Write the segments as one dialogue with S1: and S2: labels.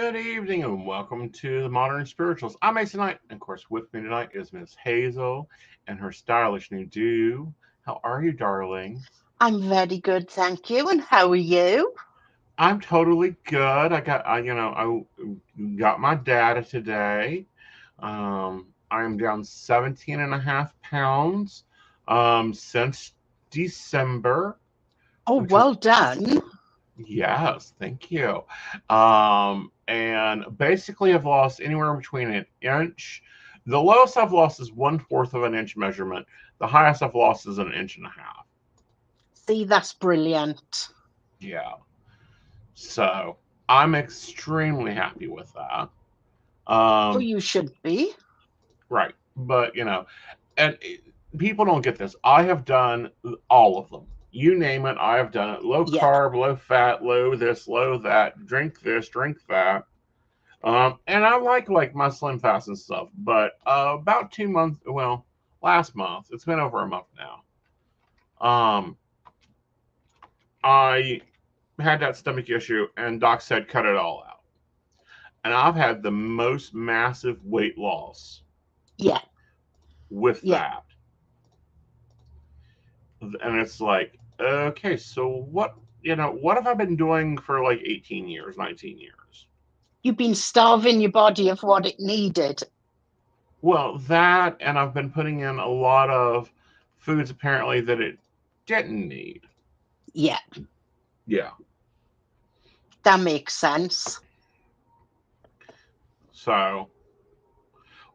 S1: Good evening and welcome to the Modern Spiritualists. I'm Aeson Knight, and of course, with me tonight is Miss Hazel and her stylish new do. How are you, darling?
S2: I'm very good, thank you. And how are you?
S1: I'm totally good. I got my data today. I'm down 17 and a half pounds since December,
S2: Oh,
S1: which is
S2: well done.
S1: yes, thank you. And basically, I've lost anywhere between an inch. The lowest I've lost is 1/4 of an inch measurement. The highest I've lost is an inch and a half.
S2: See, that's brilliant.
S1: Yeah. So I'm extremely happy with that.
S2: Oh,
S1: Um,
S2: you should be.
S1: right. But, and people don't get this. I have done all of them. You name it, I have done it. Low
S2: Yeah.
S1: carb, low fat, low this, low that, drink this, drink that. And I like my slim fast and stuff, but about 2 months, well, last month, it's been over a month now. I had that stomach issue, and doc said cut it all out. And I've had the most massive weight loss
S2: Yeah.
S1: with
S2: Yeah.
S1: that. And it's like, okay, so what have I been doing for like 18 years, 19 years?
S2: You've been starving your body of what it needed.
S1: Well, that, and I've been putting in a lot of foods apparently that it didn't need.
S2: Yeah.
S1: Yeah.
S2: That makes sense.
S1: So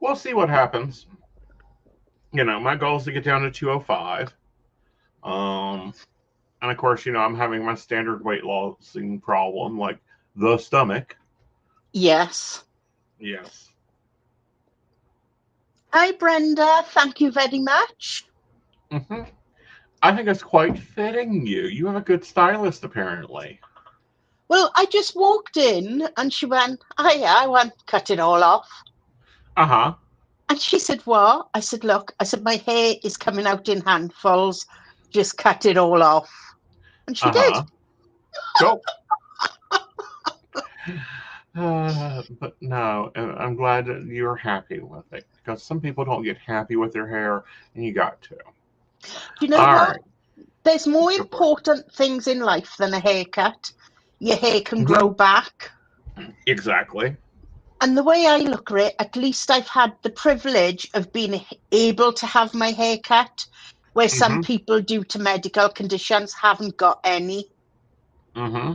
S1: we'll see what happens. My goal is to get down to 205. And of course, I'm having my standard weight lossing problem, like the stomach.
S2: Yes.
S1: Yes.
S2: Hi, Brenda. Thank you very much.
S1: hmm I think it's quite fitting you. You have a good stylist, apparently.
S2: Well, I just walked in and she went, oh, yeah, I want to cut it all off.
S1: Uh huh.
S2: And she said, what? I said, look, my hair is coming out in handfuls. Just cut it all off. And she
S1: Uh
S2: did.
S1: huh. Cool. But no, I'm glad that you're happy with it because some people don't get happy with their hair, and you got to.
S2: Do you know
S1: All
S2: what?
S1: right,
S2: There's more
S1: go for it.
S2: important things in life than a haircut. Your hair can
S1: hmm
S2: grow back.
S1: Exactly.
S2: And the way I look at it, at least I've had the privilege of being able to have my hair cut, where some
S1: hmm
S2: people, due to medical conditions, haven't got any.
S1: hmm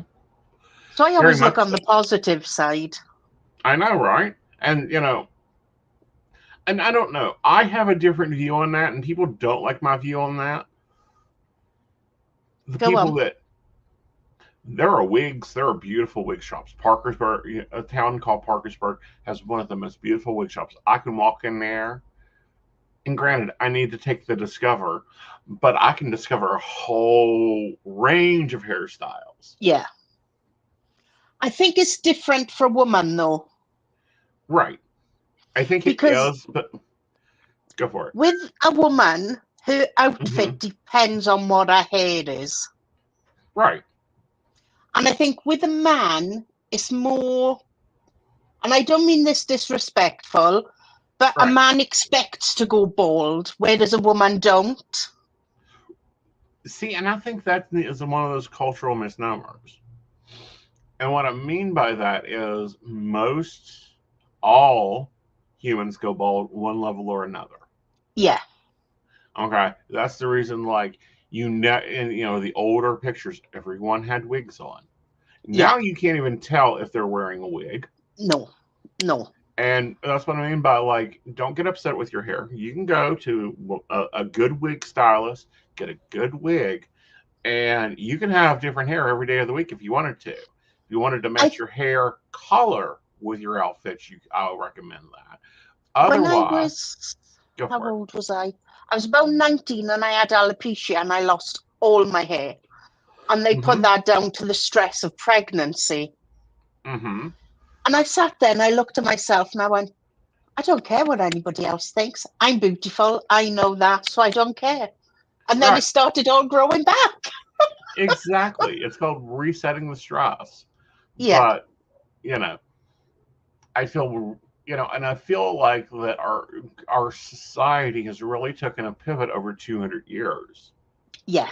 S2: So I
S1: Very
S2: always look
S1: much
S2: on
S1: so.
S2: the positive side.
S1: I know, right? And I don't know. I have a different view on that, and people don't like my view on that. The
S2: Go
S1: people
S2: on.
S1: that there are wigs, there are beautiful wig shops. Parkersburg, a town called Parkersburg, has one of the most beautiful wig shops. I can walk in there, and granted, I need to take the Discover, but I can discover a whole range of hairstyles.
S2: Yeah. I think it's different for a woman, though,
S1: Right. I think it
S2: because
S1: is, but go for it.
S2: with a woman, her
S1: hmm
S2: outfit depends on what her hair is.
S1: Right.
S2: And I think with a man, it's more, and I don't mean this disrespectful, but a
S1: Right.
S2: man expects to go bald, whereas a woman don't.
S1: See, and I think that is one of those cultural misnomers. And what I mean by that is all humans go bald one level or another.
S2: Yeah,
S1: Okay, that's the reason. Like the older pictures, everyone had wigs on.
S2: yeah,
S1: Now you can't even tell if they're wearing a wig,
S2: no, no,
S1: and that's what I mean by like, don't get upset with your hair. You can go to a good wig stylist, get a good wig, and you can have different hair every day of the week if you wanted to. If you wanted to
S2: I
S1: match your hair color with your outfits, I'll recommend that.
S2: when I
S1: Otherwise,
S2: was,
S1: go
S2: how
S1: for it.
S2: old was I? I was about 19 and I had alopecia and I lost all my hair. And they put
S1: Mm-hmm.
S2: that down to the stress of pregnancy.
S1: Mm-hmm.
S2: And I sat there and I looked at myself and I went, I don't care what anybody else thinks. I'm beautiful. I know that, so I don't care. And then it
S1: Right.
S2: started all growing back.
S1: Exactly. It's called resetting the stress.
S2: Yeah.
S1: But, you know, I feel, and I feel like that our society has really taken a pivot over 200 years.
S2: Yeah.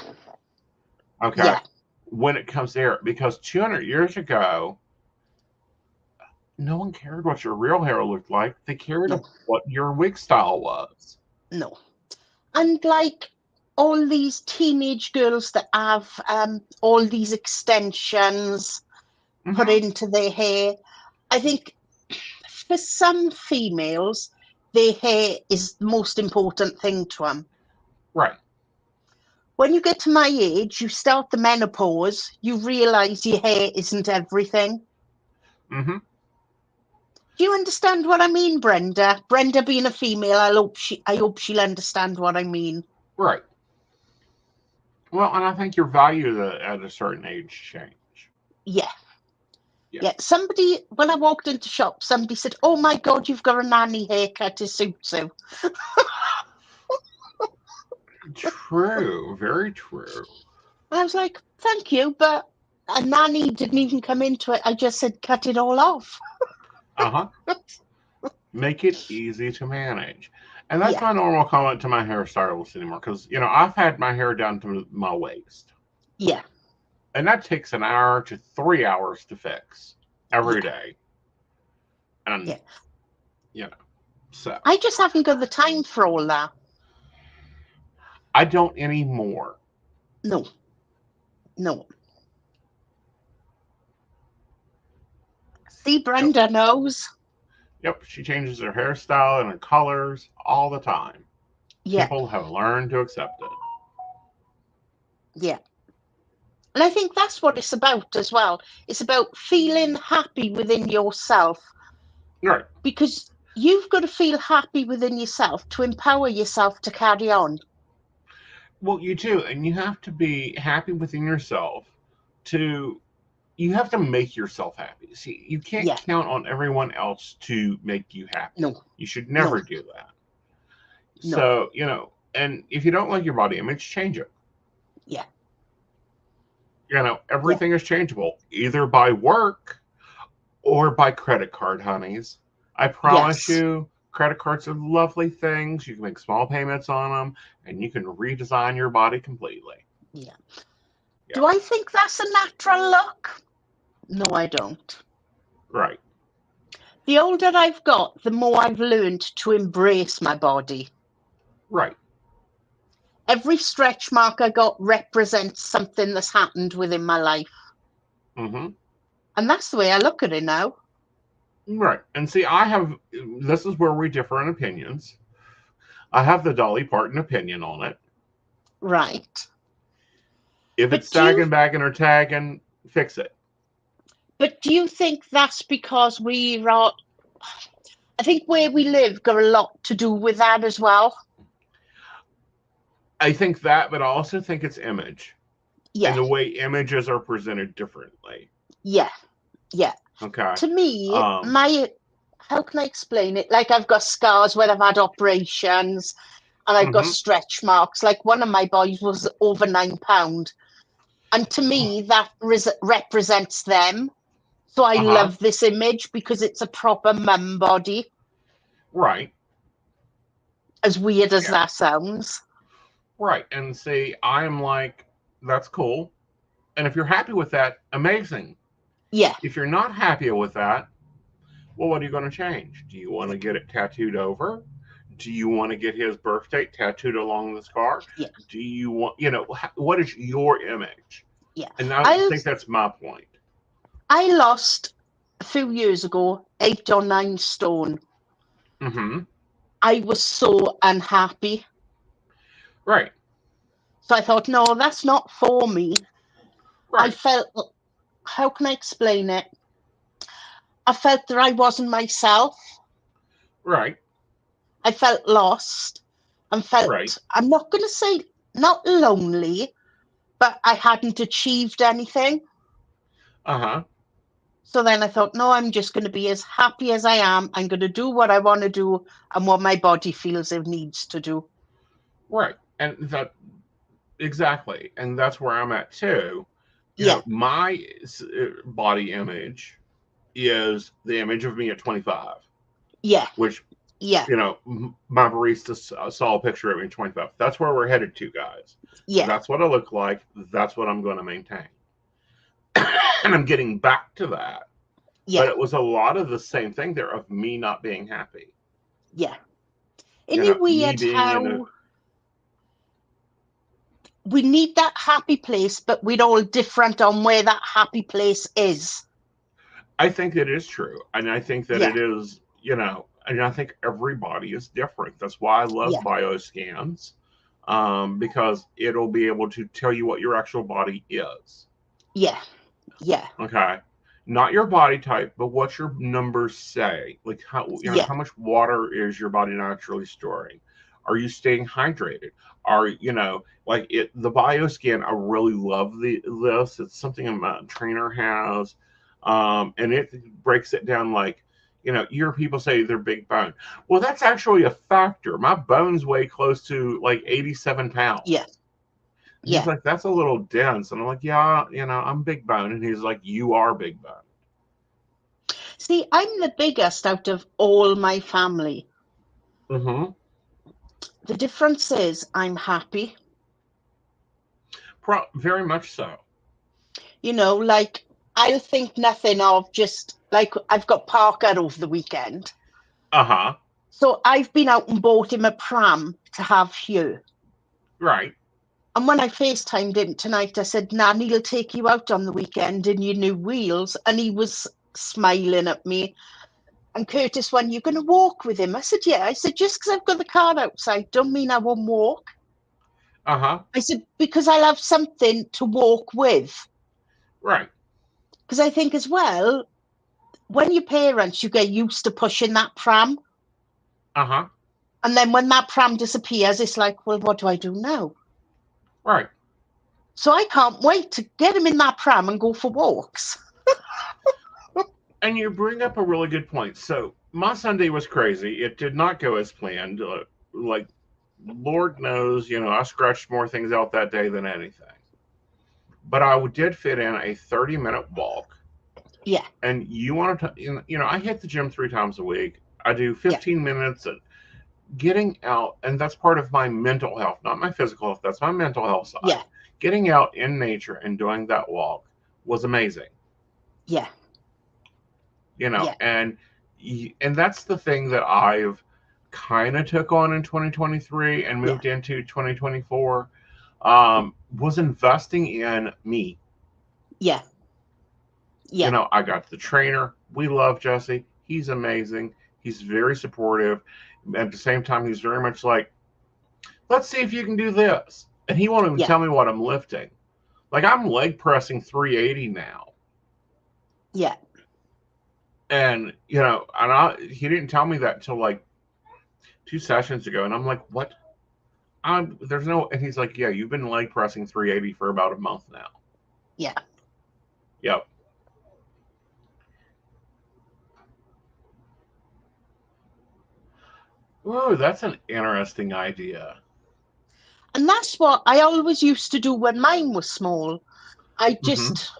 S1: Okay.
S2: Yeah.
S1: When it comes there, because 200 years ago, no one cared what your real hair looked like. They cared
S2: No.
S1: what your wig style was.
S2: No. And like all these teenage girls that have all these extensions put into their hair, I think for some females, their hair is the most important thing to them.
S1: Right.
S2: When you get to my age, you start the menopause, you realize your hair isn't everything.
S1: Mm-hmm.
S2: Do you understand what I mean, Brenda? Brenda being a female, I hope she'll understand what I mean.
S1: Right. Well, and I think your values at a certain age change.
S2: Yeah.
S1: Yeah.
S2: Yeah. Somebody, when I walked into shop, somebody said, "Oh my God, you've got a nanny haircut, it suits you."
S1: True. Very true.
S2: I was like, "Thank you," but a nanny didn't even come into it. I just said, "Cut it all off."
S1: Uh-huh. Make it easy to manage. And that's
S2: Yeah.
S1: my normal comment to my hairstylist anymore, because, I've had my hair down to my waist.
S2: Yeah.
S1: And that takes an hour to 3 hours to fix every day. And, so.
S2: I just haven't got the time for all that.
S1: I don't anymore.
S2: No. See, Brenda knows.
S1: Yep, she changes her hairstyle and her colors all the time.
S2: Yeah.
S1: People have learned to accept it.
S2: Yeah. And I think that's what it's about as well. It's about feeling happy within yourself.
S1: Right.
S2: Because you've got to feel happy within yourself to empower yourself to carry on.
S1: Well, you do, and you have to be happy within yourself you have to make yourself happy. See, you can't count on everyone else to make you happy.
S2: No.
S1: You should never do that. So, and if you don't like your body image, change it.
S2: Yeah.
S1: Everything is changeable, either by work or by credit card, honeys. I promise you, credit cards are lovely things. You can make small payments on them, and you can redesign your body completely.
S2: Yeah. Do I think that's a natural look? No, I don't.
S1: Right.
S2: The older I've got, the more I've learned to embrace my body.
S1: Right.
S2: Every stretch mark I got represents something that's happened within my life.
S1: Mm-hmm.
S2: And that's the way I look at it now.
S1: Right. And see, this is where we differ in opinions. I have the Dolly Parton opinion on it.
S2: Right.
S1: If it's sagging, bagging, or tagging, fix it.
S2: But do you think that's because I think where we live got a lot to do with that as well?
S1: I think that, but I also think it's image.
S2: Yeah.
S1: And the way images are presented differently.
S2: Yeah. Yeah.
S1: Okay.
S2: To me, how can I explain it? Like, I've got scars where I've had operations and I've got stretch marks. Like, one of my boys was over 9 pounds. And to me, that represents them. So I love this image because it's a proper mum body.
S1: Right.
S2: As weird as that sounds.
S1: Right. And see, I'm like, that's cool. And if you're happy with that, amazing.
S2: Yeah.
S1: If you're not happy with that, well, what are you going to change? Do you want to get it tattooed over? Do you want to get his birth date tattooed along the scar?
S2: Yeah.
S1: Do you want, what is your image?
S2: Yeah.
S1: And I think that's my point.
S2: I lost a few years ago 8 or 9 stone.
S1: Mm-hmm.
S2: I was so unhappy.
S1: Right.
S2: So I thought, no, that's not for me.
S1: Right.
S2: I felt, how can I explain it? I felt that I wasn't myself.
S1: Right.
S2: I felt lost and felt, I'm not going to say not lonely, but I hadn't achieved anything.
S1: Uh-huh.
S2: So then I thought, no, I'm just going to be as happy as I am. I'm going to do what I want to do and what my body feels it needs to do.
S1: Right. And that, exactly. And that's where I'm at too. My body image is the image of me at 25,
S2: Yeah.
S1: which,
S2: Yeah.
S1: my barista saw a picture of me at 25. That's where we're headed to, guys.
S2: Yeah.
S1: That's what I look like. That's what I'm going to maintain. And I'm getting back to that.
S2: Yeah.
S1: But it was a lot of the same thing there of me not being happy.
S2: Yeah. Isn't it weird how we need that happy place, but we're all different on where that happy place is?
S1: I think that is true. And I think that
S2: Yeah.
S1: it is, and I think everybody is different. That's why I love bioscans, because it'll be able to tell you what your actual body is.
S2: Yeah. Yeah.
S1: Okay. Not your body type, but what your numbers say. Like how how much water is your body naturally storing? Are you staying hydrated? Are like the bioscan? I really love this. It's something a trainer has, and it breaks it down like you hear people say they're big bone. Well, that's actually a factor. My bones weigh close to like 87 pounds.
S2: Yeah.
S1: He's like, that's a little dense. And I'm like, yeah, I'm big bone. And he's like, you are big bone.
S2: See, I'm the biggest out of all my family.
S1: Mm-hmm.
S2: The difference is I'm happy.
S1: Very much so.
S2: Like I'll think nothing of just like I've got Parker over the weekend.
S1: Uh-huh.
S2: So I've been out and bought him a pram to have here.
S1: Right.
S2: And when I FaceTimed him tonight, I said, Nanny will take you out on the weekend in your new wheels. And he was smiling at me. And Curtis went, you're going to walk with him? I said, yeah. I said, just because I've got the car outside don't mean I won't walk.
S1: Uh-huh.
S2: I said, because I'll have something to walk with.
S1: Right.
S2: Because I think as well, when you're parents, you get used to pushing that pram.
S1: Uh-huh.
S2: And then when that pram disappears, it's like, well, what do I do now?
S1: Right.
S2: So I can't wait to get him in that pram and go for walks.
S1: And you bring up a really good point. So my Sunday was crazy. It did not go as planned. Like, Lord knows, I scratched more things out that day than anything. But I did fit in a 30-minute walk.
S2: Yeah.
S1: And you want to, I hit the gym 3 times a week. I do 15 minutes of getting out, and that's part of my mental health, not my physical health. That's my mental health side.
S2: Yeah.
S1: Getting out in nature and doing that walk was amazing.
S2: Yeah.
S1: And that's the thing that I've kind of took on in 2023 and moved into 2024, was investing in me.
S2: Yeah. Yeah.
S1: I got the trainer. We love Jesse. He's amazing. He's very supportive. At the same time, he's very much like, let's see if you can do this. And he won't even tell me what I'm lifting. Like, I'm leg pressing 380 now.
S2: Yeah.
S1: And, he didn't tell me that until like 2 sessions ago. And I'm like, what? And he's like, yeah, you've been leg pressing 380 for about a month now.
S2: Yeah.
S1: Yep. Whoa, that's an interesting idea.
S2: And that's what I always used to do when mine was small. I just,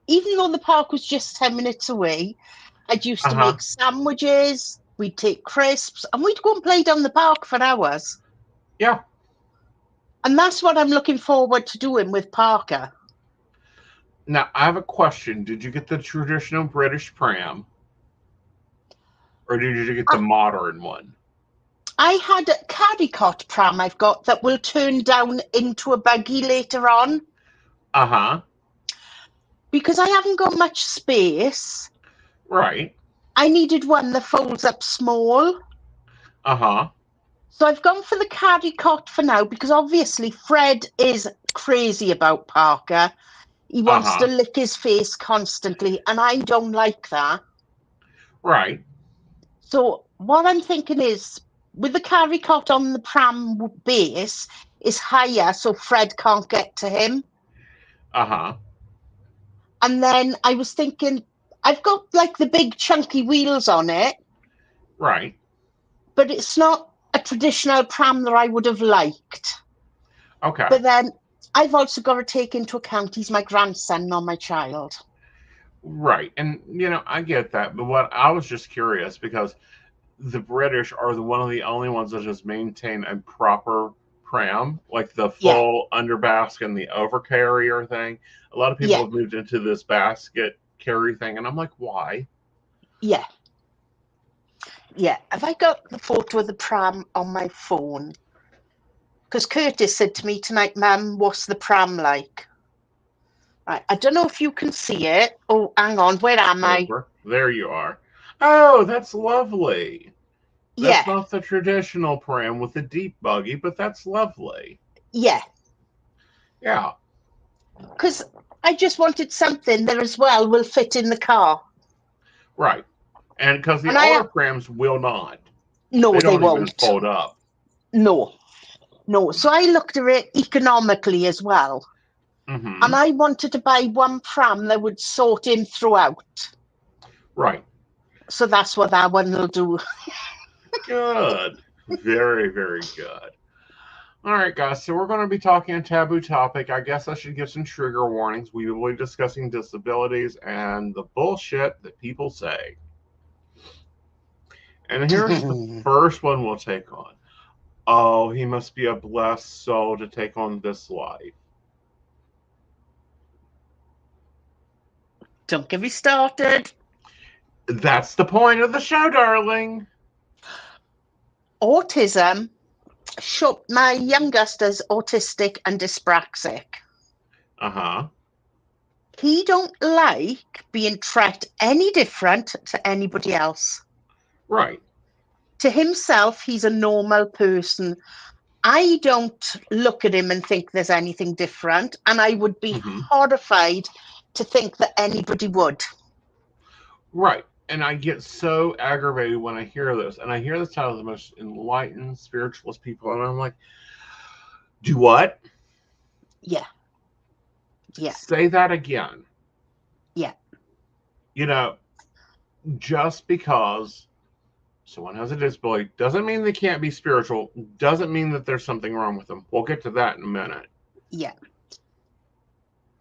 S2: even though the park was just 10 minutes away, I'd used to make sandwiches, we'd take crisps, and we'd go and play down the park for hours.
S1: Yeah.
S2: And that's what I'm looking forward to doing with Parker.
S1: Now, I have a question. Did you get the traditional British pram? Or did you get the modern one?
S2: I had a Caricat pram I've got that will turn down into a buggy later on.
S1: Uh-huh.
S2: Because I haven't got much space.
S1: Right.
S2: I needed one that folds up small.
S1: Uh-huh.
S2: So I've gone for the Caricat for now because obviously Fred is crazy about Parker. He wants to lick his face constantly, and I don't like that.
S1: Right.
S2: So what I'm thinking is, with the Caricat on the pram base, is higher so Fred can't get to him.
S1: Uh-huh.
S2: And then I was thinking, I've got like the big chunky wheels on it.
S1: Right.
S2: But it's not a traditional pram that I would have liked.
S1: Okay.
S2: But then I've also got to take into account he's my grandson, not my child.
S1: Right. And, I get that. But what I was just curious because the British are one of the only ones that just maintain a proper pram, like the
S2: Yeah,
S1: full underbasket and the overcarrier thing. A lot of people
S2: yeah,
S1: have moved into this basket carry thing, and I'm like, why?
S2: yeah, yeah. Have I got the photo of the pram on my phone? Because Curtis said to me tonight, Mum, what's the pram like? Right, I don't know if you can see it. Oh, hang on, where am I?
S1: Over. There you are. Oh, that's lovely. That's
S2: Yeah,
S1: not the traditional pram with the deep buggy, but that's lovely.
S2: yeah.
S1: Yeah,
S2: Because I just wanted something that as well will fit in the car.
S1: right. And because the
S2: And
S1: older prams will not,
S2: no,
S1: they
S2: they
S1: don't even
S2: won't.
S1: fold up.
S2: No, no. So I looked at it economically as well. And
S1: Mm-hmm.
S2: I wanted to buy one pram that would sort in throughout.
S1: Right.
S2: So that's what that one will do.
S1: Good. Very, very good. All right, guys. So we're going to be talking a taboo topic. I guess I should give some trigger warnings. We will be discussing disabilities and the bullshit that people say. And here's the first one we'll take on. Oh, he must be a blessed soul to take on this life.
S2: Don't get me started.
S1: That's the point of the show, darling.
S2: Autism. My youngest is autistic and dyspraxic.
S1: Uh-huh.
S2: He don't like being treated any different to anybody else.
S1: Right.
S2: To himself, he's a normal person. I don't look at him and think there's anything different, and I would be
S1: Mm-hmm.
S2: horrified to think that anybody would.
S1: Right. And I get so aggravated when I hear this. And I hear this out of the most enlightened spiritualist people. And I'm like, do what?
S2: Yeah, yeah,
S1: Say that again.
S2: yeah,
S1: You know, just because someone has a disability doesn't mean they can't be spiritual, doesn't mean that there's something wrong with them. We'll get to that in a minute.
S2: yeah,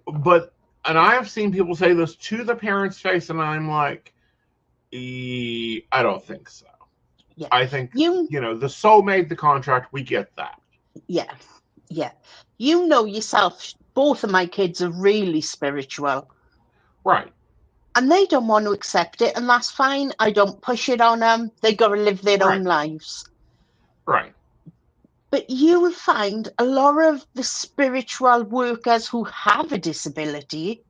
S1: But, and I have seen people say this to the parents' face, and I'm like, I don't think so.
S2: yeah.
S1: I think,
S2: You,
S1: the soul made the contract. We get that.
S2: yeah, yeah. You know yourself, both of my kids are really spiritual.
S1: Right.
S2: And they don't want to accept it, and that's fine. I don't push it on them. They got to live their
S1: Right.
S2: own lives.
S1: Right.
S2: But you will find a lot of the spiritual workers who have a disability,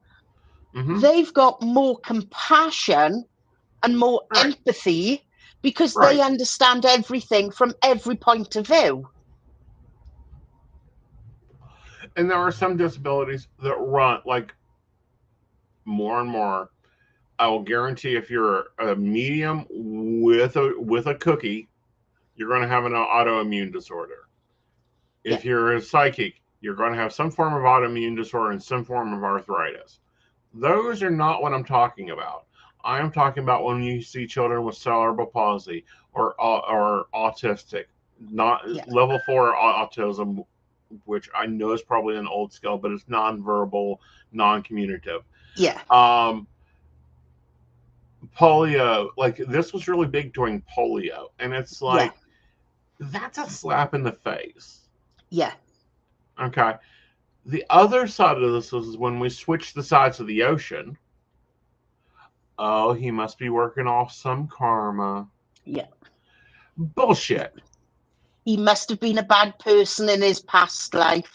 S1: Mm-hmm.
S2: they've got more compassion and more
S1: Right.
S2: empathy because they
S1: Right.
S2: understand everything from every point of view.
S1: And there are some disabilities that run like more and more. I will guarantee if you're a medium with a cookie, you're going to have an autoimmune disorder.
S2: Yeah,
S1: If you're a psychic, you're going to have some form of autoimmune disorder and some form of arthritis. Those are not what I'm talking about. I am talking about when you see children with cerebral palsy or autistic, not
S2: yeah,
S1: level 4 autism, which I know is probably an old skill, but it's nonverbal, non-communicative.
S2: yeah,
S1: Um, polio, like this was really big during polio, and it's
S2: yeah,
S1: like that's a slap in the face.
S2: yeah,
S1: Okay. The other side of this is when we switch the sides of the ocean. Oh, he must be working off some karma.
S2: yeah.
S1: Bullshit.
S2: He must have been a bad person in his past life.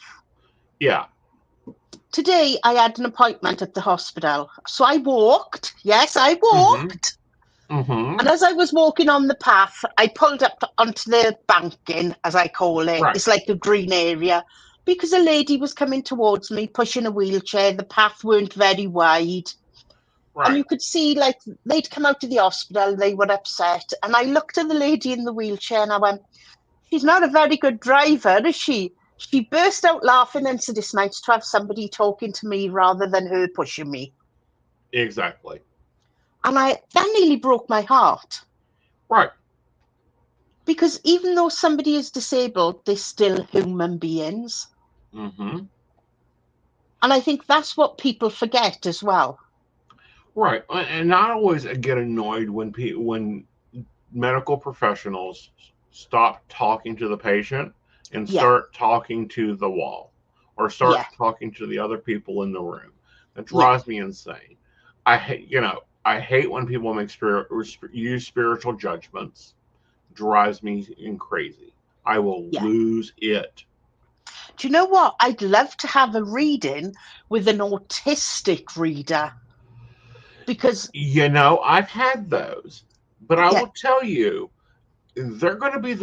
S1: Yeah.
S2: Today, I had an appointment at the hospital. So I walked. Yes, I
S1: Mm-hmm.
S2: walked.
S1: Mm-hmm.
S2: And as I was walking on the path, I pulled up onto the banking, as I call it.
S1: Right.
S2: It's like a green area. Because a lady was coming towards me, pushing a wheelchair. The path weren't very wide. And you
S1: Right.
S2: could see, like, they'd come out of the hospital, they were upset. And I looked at the lady in the wheelchair and I went, she's not a very good driver, is she? She burst out laughing and said, it's nice to have somebody talking to me rather than her pushing me.
S1: Exactly.
S2: And that nearly broke my heart.
S1: Right.
S2: Because even though somebody is disabled, they're still human beings.
S1: Mm-hmm.
S2: And I think that's what people forget as well.
S1: Right. And I always get annoyed when medical professionals stop talking to the patient and
S2: Yeah,
S1: start talking to the wall or
S2: yeah,
S1: start talking to the other people in the room. That
S2: yeah,
S1: drives me insane. I hate when people use spiritual judgments. Drives me crazy. I will
S2: yeah.
S1: lose it.
S2: Do you know what? I'd love to have a reading with an autistic reader because,
S1: I've had those, but I
S2: yeah,
S1: will tell you, they're going to be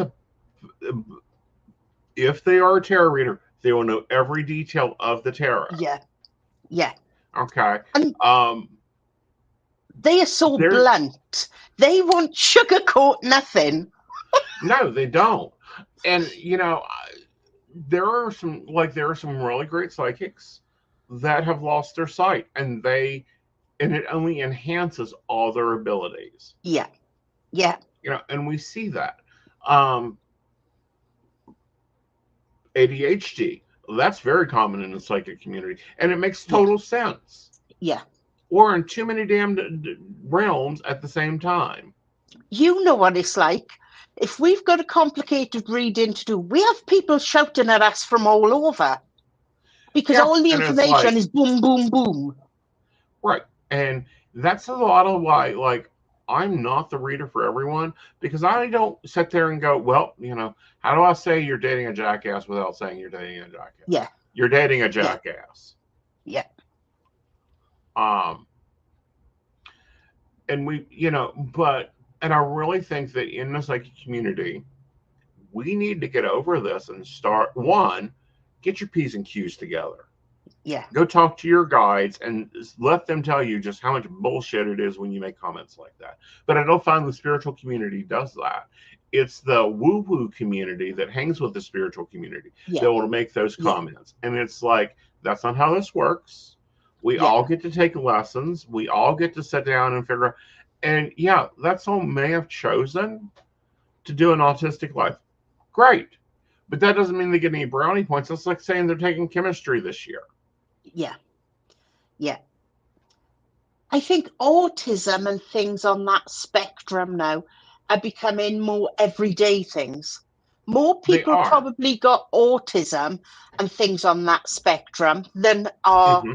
S1: if they are a tarot reader, they will know every detail of the tarot.
S2: yeah, yeah.
S1: Okay.
S2: And
S1: Um,
S2: they are so
S1: there's
S2: blunt. They won't sugarcoat nothing.
S1: no, they don't. And there are some really great psychics that have lost their sight, and it only enhances all their abilities.
S2: Yeah, yeah,
S1: And we see that. Um, ADHD, that's very common in the psychic community, and it makes
S2: yeah,
S1: total sense.
S2: yeah.
S1: We're in too many damn realms at the same time.
S2: You know what it's like. If we've got a complicated reading to do, we have people shouting at us from all over because
S1: Yeah,
S2: all the
S1: and it's
S2: information
S1: like,
S2: is boom, boom, boom.
S1: right. And that's a lot of why, like, I'm not the reader for everyone because I don't sit there and go, well, how do I say you're dating a jackass without saying you're dating a jackass?
S2: Yeah,
S1: You're dating a
S2: yeah,
S1: jackass.
S2: yeah,
S1: Um, and and I really think that in the psychic community, we need to get over this and get your P's and Q's together.
S2: yeah,
S1: Go talk to your guides and let them tell you just how much bullshit it is when you make comments like that. But I don't find the spiritual community does that. It's the woo woo community that hangs with the spiritual community
S2: yeah,
S1: that will make those
S2: yeah,
S1: comments. And it's like, that's not how this works. We
S2: yeah,
S1: all get to take lessons. We all get to sit down and figure out. And yeah, that soul may have chosen to do an autistic life. Great. But that doesn't mean they get any brownie points. That's like saying they're taking chemistry this year.
S2: yeah, yeah. I think autism and things on that spectrum now are becoming more everyday things. More
S1: They
S2: people
S1: are.
S2: probably got autism and things on that spectrum than are
S1: Mm-hmm.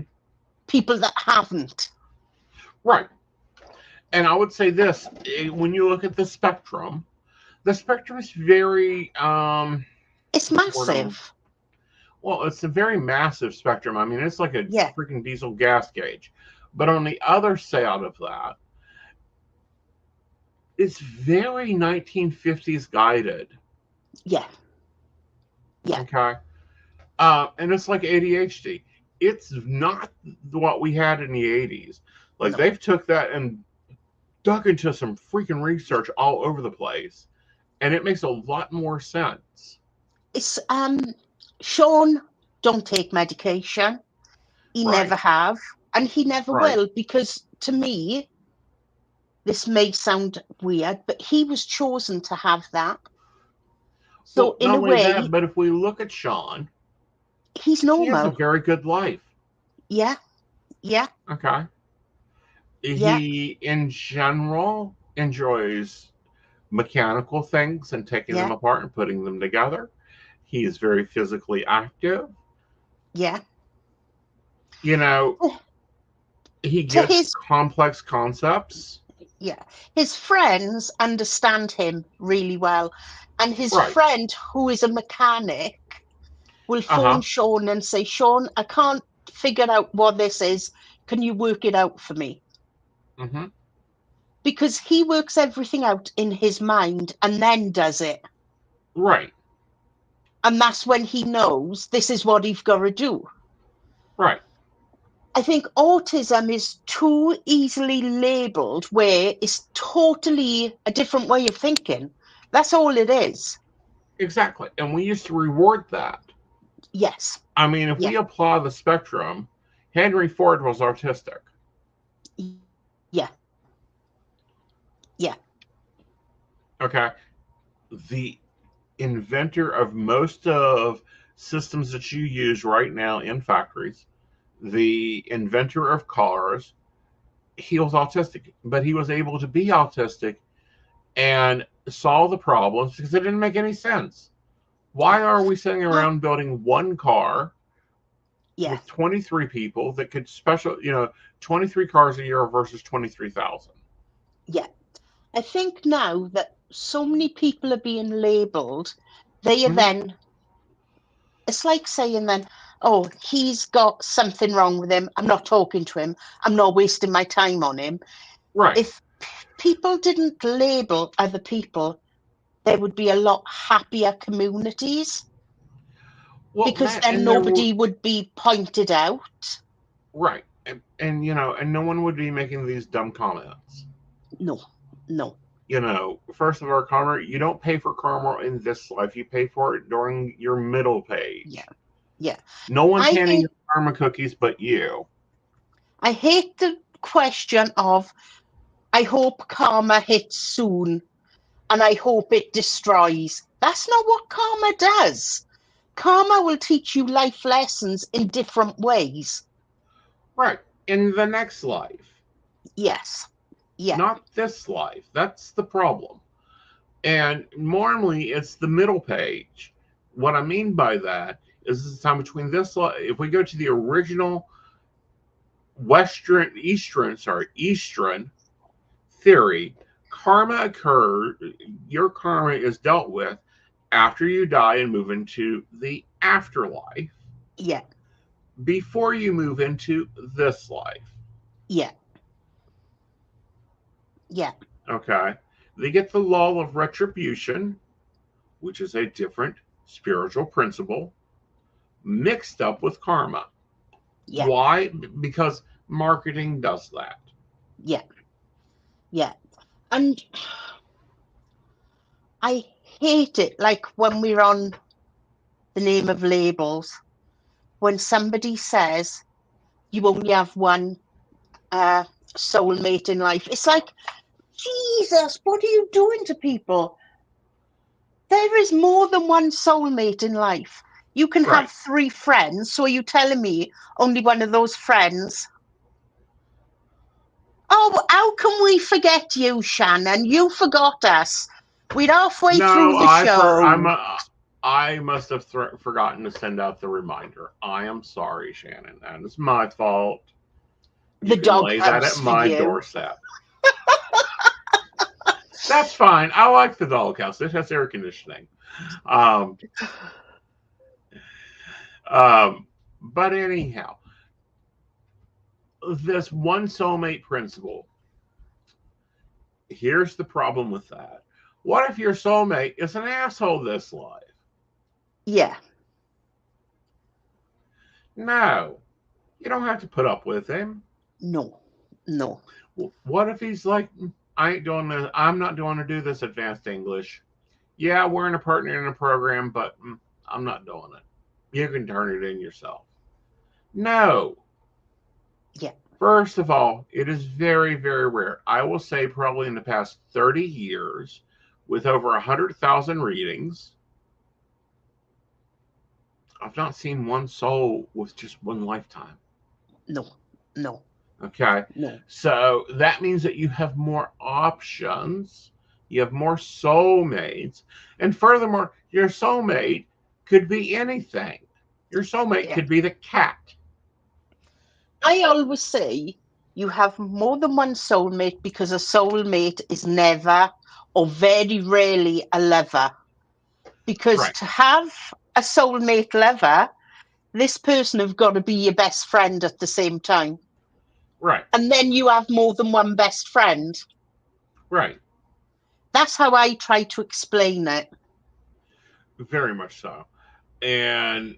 S2: people that haven't.
S1: Right. And I would say this, when you look at the spectrum is very
S2: It's
S1: what's the word
S2: massive.
S1: well, it's a very massive spectrum. I mean, it's like a
S2: Yeah,
S1: freaking diesel gas gauge. But on the other side of that, it's very 1950s guided.
S2: yeah, yeah.
S1: Okay. And it's like ADHD. It's not what we had in the 80s. Like,
S2: No.
S1: they've took that and dug into some freaking research all over the place, and it makes a lot more sense.
S2: It's Sean don't take medication. He never
S1: Right.
S2: have, and he never
S1: Right.
S2: will, because to me, this may sound weird, but he was chosen to have that. So
S1: Well,
S2: in
S1: not
S2: a
S1: only that,
S2: way,
S1: but if we look at Sean,
S2: he's
S1: he has a
S2: normal.
S1: very good life.
S2: Yeah, yeah,
S1: Okay.
S2: yeah,
S1: He, in general, enjoys mechanical things and taking them
S2: yeah,
S1: apart and putting them together. He is very physically active.
S2: yeah.
S1: You know,
S2: To
S1: he
S2: to
S1: gets
S2: his
S1: complex concepts.
S2: Yeah, his friends understand him really well, and his
S1: Right.
S2: friend, who is a mechanic, will
S1: Uh
S2: phone
S1: huh.
S2: Sean and say, Sean, I can't figure out what this is. Can you work it out for me?
S1: Mm-hmm.
S2: Because he works everything out in his mind and then does it.
S1: Right.
S2: And that's when he knows this is what he's got to do.
S1: Right.
S2: I think autism is too easily labeled where it's totally a different way of thinking. That's all it is.
S1: Exactly. And we used to reward that.
S2: Yes.
S1: I mean, if
S2: Yeah.
S1: we apply the spectrum, Henry Ford was artistic.
S2: Yeah. Yeah.
S1: Okay. The inventor of most of systems that you use right now in factories, the inventor of cars, he was autistic, but he was able to be autistic and solve the problems because it didn't make any sense. Why are we sitting around building one car with 23 people that could 23 cars a year versus 23,000?
S2: Yeah. I think now that so many people are being labelled, they are then, it's like saying then, oh, he's got something wrong with him. I'm not talking to him. I'm not wasting my time on him.
S1: Right.
S2: If people didn't label other people, there would be a lot happier communities. Well, because then nobody would be pointed out.
S1: Right. And no one would be making these dumb comments.
S2: No.
S1: First of all, karma, you don't pay for karma in this life. You pay for it during your middle page.
S2: Yeah.
S1: No one's handing you karma cookies but you.
S2: I hate the question of, I hope karma hits soon and I hope it destroys. That's not what karma does. Karma will teach you life lessons in different ways.
S1: Right. In the next life.
S2: Yes. Yeah.
S1: Not this life. That's the problem. And normally it's the middle page. What I mean by that is the time between this life. If we go to the original Eastern theory, karma occurs, your karma is dealt with after you die and move into the afterlife.
S2: Yeah.
S1: Before you move into this life.
S2: Yeah.
S1: Okay. They get the law of retribution, which is a different spiritual principle, mixed up with karma.
S2: Yeah.
S1: Why? Because marketing does that.
S2: Yeah. And I hate it, like when we're on the name of labels, when somebody says you only have one soulmate in life. It's like, Jesus, what are you doing to people? There is more than one soulmate in life. You can have 3 friends, so are you telling me only one of those friends? Oh, how can we forget you, Shannon? You forgot us. We're halfway through the show.
S1: I must have forgotten to send out the reminder. I am sorry, Shannon. That is my fault.
S2: The dog lay that at my
S1: doorstep. That's fine. I like the doghouse. It has air conditioning. But anyhow, this one soulmate principle. Here's the problem with that. What if your soulmate is an asshole this life?
S2: Yeah.
S1: No. You don't have to put up with him.
S2: No.
S1: What if he's like, I ain't doing this. I'm not doing to do this advanced English. Yeah, we're in a partner in a program, but I'm not doing it. You can turn it in yourself. No.
S2: Yeah.
S1: First of all, it is very, very rare. I will say probably in the past 30 years, with over 100,000 readings, I've not seen one soul with just one lifetime.
S2: No.
S1: Okay.
S2: No.
S1: So that means that you have more options. You have more soulmates. And furthermore, your soulmate could be anything. Your soulmate could be the cat.
S2: I always say you have more than one soulmate because a soulmate is never or very rarely a lover. Because to have a soulmate lover, this person have got to be your best friend at the same time.
S1: Right.
S2: And then you have more than one best friend.
S1: Right.
S2: That's how I try to explain it.
S1: Very much so. And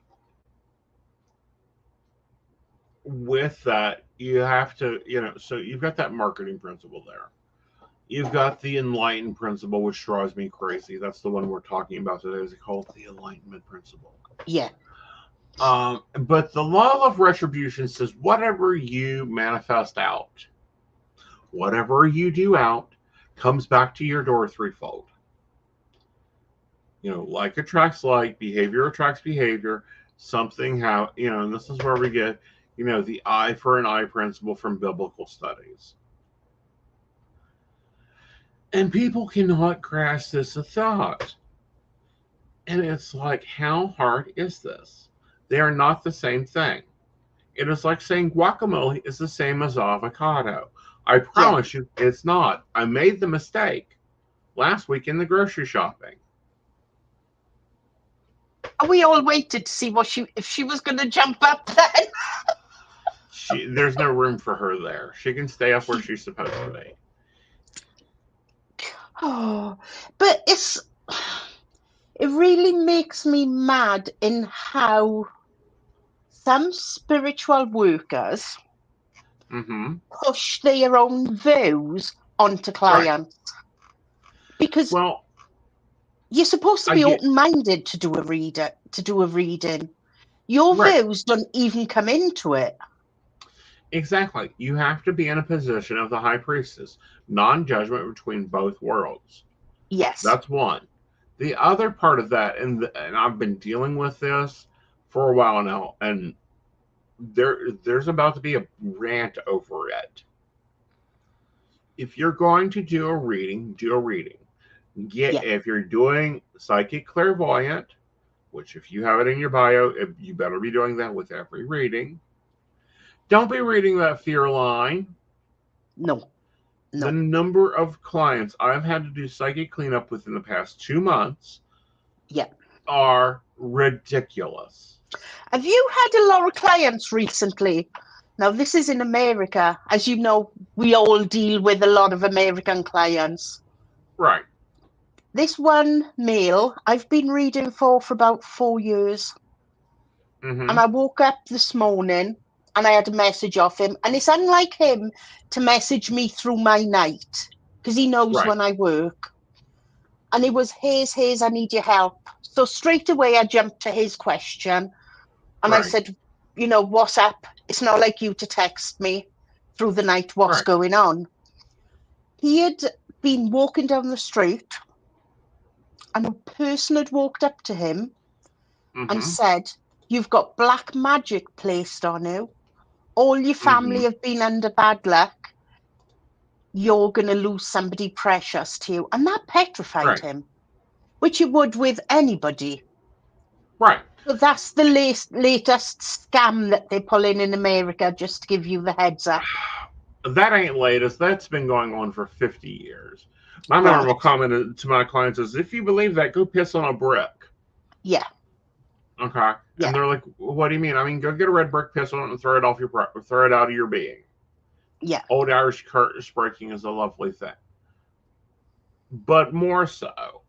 S1: with that, you have to, so you've got that marketing principle there. You've got the enlightened principle, which drives me crazy. That's the one we're talking about today. Is it called the enlightenment principle?
S2: Yeah.
S1: But the law of retribution says whatever you manifest out, whatever you do out, comes back to your door threefold. Like attracts like, behavior attracts behavior. Something and this is where we get, the eye for an eye principle from biblical studies. And people cannot grasp this a thought. And it's like, how hard is this? They are not the same thing. It is like saying guacamole is the same as avocado. I
S2: Yeah.
S1: promise you, it's not. I made the mistake last week in the grocery shopping.
S2: We all waited to see if she was going to jump up then.
S1: There's no room for her there. She can stay up where she's supposed to be.
S2: Oh, but it really makes me mad in how some spiritual workers push their own views onto clients. Right. Because you're supposed to be open-minded to do a reading. Your views don't even come into it.
S1: Exactly. You have to be in a position of the high priestess, non-judgment between both worlds.
S2: Yes.
S1: That's one. The other part of that, and I've been dealing with this for a while now, and there's about to be a rant over it. If you're going to do a reading, do a reading. If you're doing psychic clairvoyant, which if you have it in your bio, you better be doing that with every reading. Don't be reading that fear line.
S2: No.
S1: The number of clients I've had to do psychic cleanup with in the past 2 months are ridiculous.
S2: Have you had a lot of clients recently? Now, this is in America. As you know, we all deal with a lot of American clients.
S1: Right.
S2: This one male I've been reading for about 4 years. And I woke up this morning and I had a message off him. And it's unlike him to message me through my night because he knows when I work. And it was, here's, I need your help. So straight away I jumped to his question. And I said, what's up? It's not like you to text me through the night what's going on. He had been walking down the street and a person had walked up to him and said, you've got black magic placed on you. All your family have been under bad luck. You're going to lose somebody precious to you. And that petrified him, which it would with anybody.
S1: Right.
S2: So that's the latest scam that they're pulling in America, just to give you the heads up.
S1: That ain't latest. That's been going on for 50 years. My normal comment to my clients is, if you believe that, go piss on a brick.
S2: Yeah.
S1: Okay. Yeah. And they're like, what do you mean? I mean, go get a red brick, piss on it, and throw it out of your being.
S2: Yeah.
S1: Old Irish curse breaking is a lovely thing. But more so,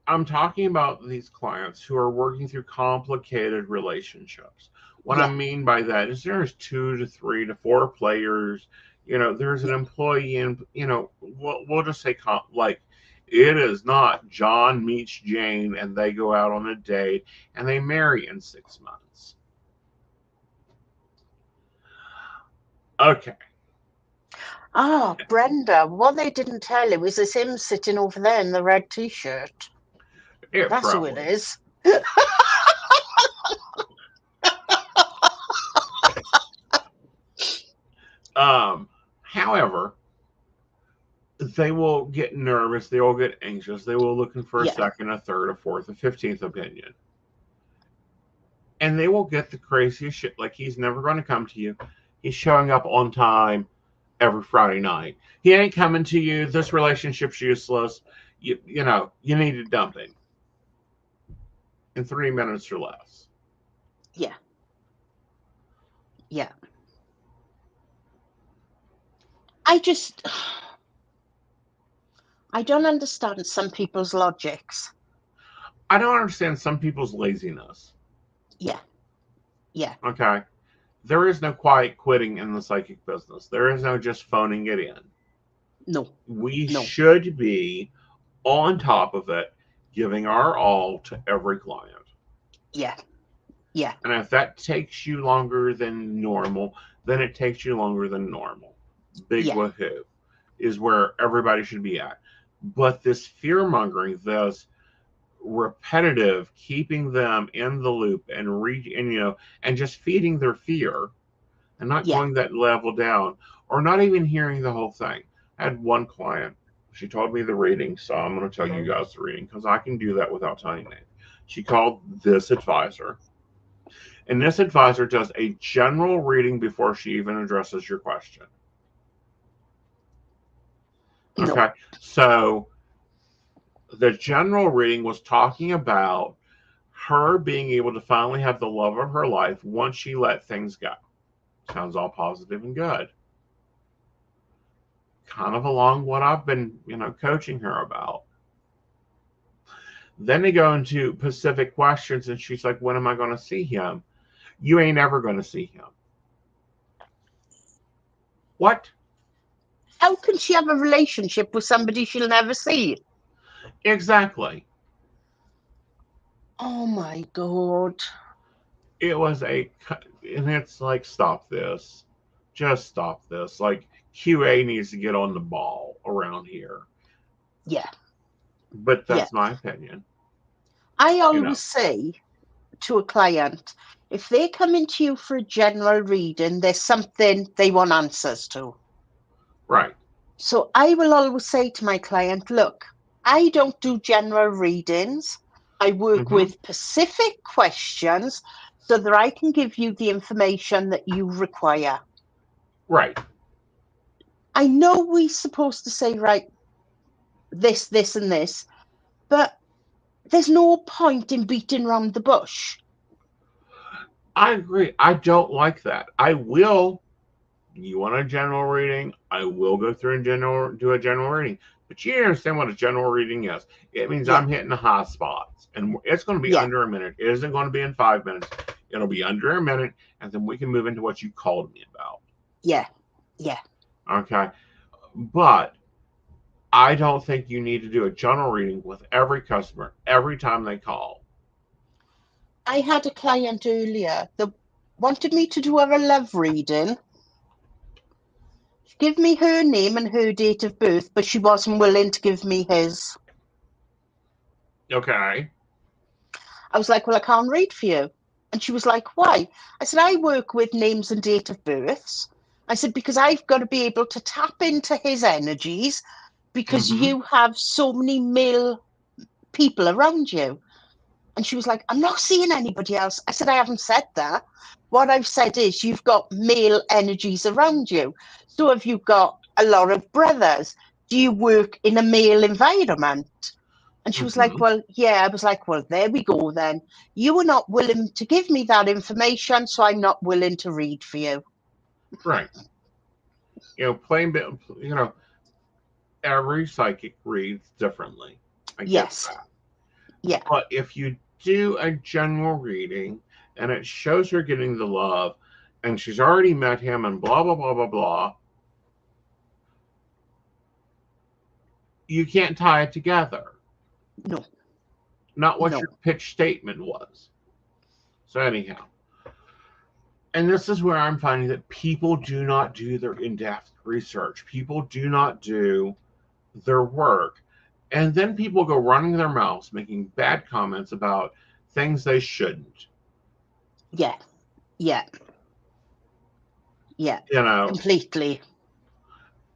S1: I'm talking about these clients who are working through complicated relationships. What I mean by that is there's 2 to 3 to 4 players. There's an employee, and we'll just say it is not John meets Jane and they go out on a date and they marry in 6 months. Okay.
S2: Ah, Brenda, what they didn't tell you is it's him sitting over there in the red t-shirt. That's probably who it is.
S1: However, they will get nervous. They will get anxious. They will looking for a second, a third, a fourth, a 15th opinion. And they will get the craziest shit. Like, he's never going to come to you. He's showing up on time every Friday night. He ain't coming to you. This relationship's useless. You need to dump him in 3 minutes or less.
S2: Yeah. Yeah. I don't understand some people's logics.
S1: I don't understand some people's laziness.
S2: Yeah. Yeah.
S1: Okay. There is no quiet quitting in the psychic business. There is no just phoning it in.
S2: No.
S1: We should be on top of it, giving our all to every client.
S2: Yeah. Yeah.
S1: And if that takes you longer than normal, then it takes you longer than normal. Big woohoo is where everybody should be at. But this fear-mongering, this repetitive, keeping them in the loop and just feeding their fear and not going that level down or not even hearing the whole thing. I had one client She told me the reading, so I'm going to tell you guys the reading because I can do that without telling you. She called this advisor, and this advisor does a general reading before she even addresses your question.
S2: No.
S1: Okay, so the general reading was talking about her being able to finally have the love of her life once she let things go. Sounds all positive and good. Kind of along what I've been, coaching her about. Then they go into specific questions, and she's like, when am I going to see him? You ain't ever going to see him. What?
S2: How can she have a relationship with somebody she'll never see?
S1: Exactly.
S2: Oh my God.
S1: It was and it's like, stop this. Just stop this. Like, QA needs to get on the ball around here.
S2: Yeah.
S1: But that's my opinion.
S2: I always say to a client, if they come into you for a general reading, there's something they want answers to.
S1: Right.
S2: So I will always say to my client, look, I don't do general readings. I work with specific questions so that I can give you the information that you require.
S1: Right.
S2: I know we're supposed to say, right, this, and this, but there's no point in beating around the bush.
S1: I agree. I don't like that. You want a general reading? I will go through and do a general reading. But you understand what a general reading is. It means I'm hitting the high spots. And it's going to be under a minute. It isn't going to be in 5 minutes. It'll be under a minute. And then we can move into what you called me about.
S2: Yeah. Yeah.
S1: Okay. But I don't think you need to do a general reading with every customer every time they call.
S2: I had a client earlier that wanted me to do her a love reading. She gave me her name and her date of birth, but she wasn't willing to give me his.
S1: Okay.
S2: I was like, well, I can't read for you. And she was like, why? I said, I work with names and date of births. I said, because I've got to be able to tap into his energies because you have so many male people around you. And she was like, I'm not seeing anybody else. I said, I haven't said that. What I've said is you've got male energies around you. So have you got a lot of brothers? Do you work in a male environment? And she was like, well, yeah. I was like, well, there we go then. You were not willing to give me that information, so I'm not willing to read for you.
S1: Right. Every psychic reads differently. I get that.
S2: Yeah.
S1: But if you do a general reading and it shows her getting the love and she's already met him and blah, blah, blah, blah, blah, you can't tie it together.
S2: No.
S1: Not what your pitch statement was. So anyhow. And this is where I'm finding that people do not do their in-depth research. People do not do their work. And then people go running their mouths, making bad comments about things they shouldn't.
S2: Yeah. Completely.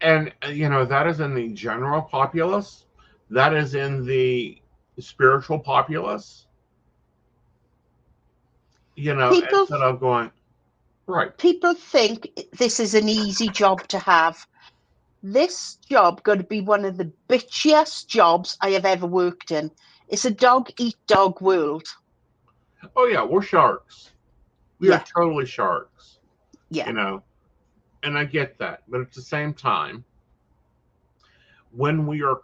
S1: And, that is in the general populace. That is in the spiritual populace. Instead of going, right.
S2: People think this is an easy job to have. This job got to be one of the bitchiest jobs I have ever worked in. It's a dog-eat-dog world.
S1: Oh, yeah, we're sharks. We are totally sharks.
S2: Yeah.
S1: And I get that. But at the same time, when we are,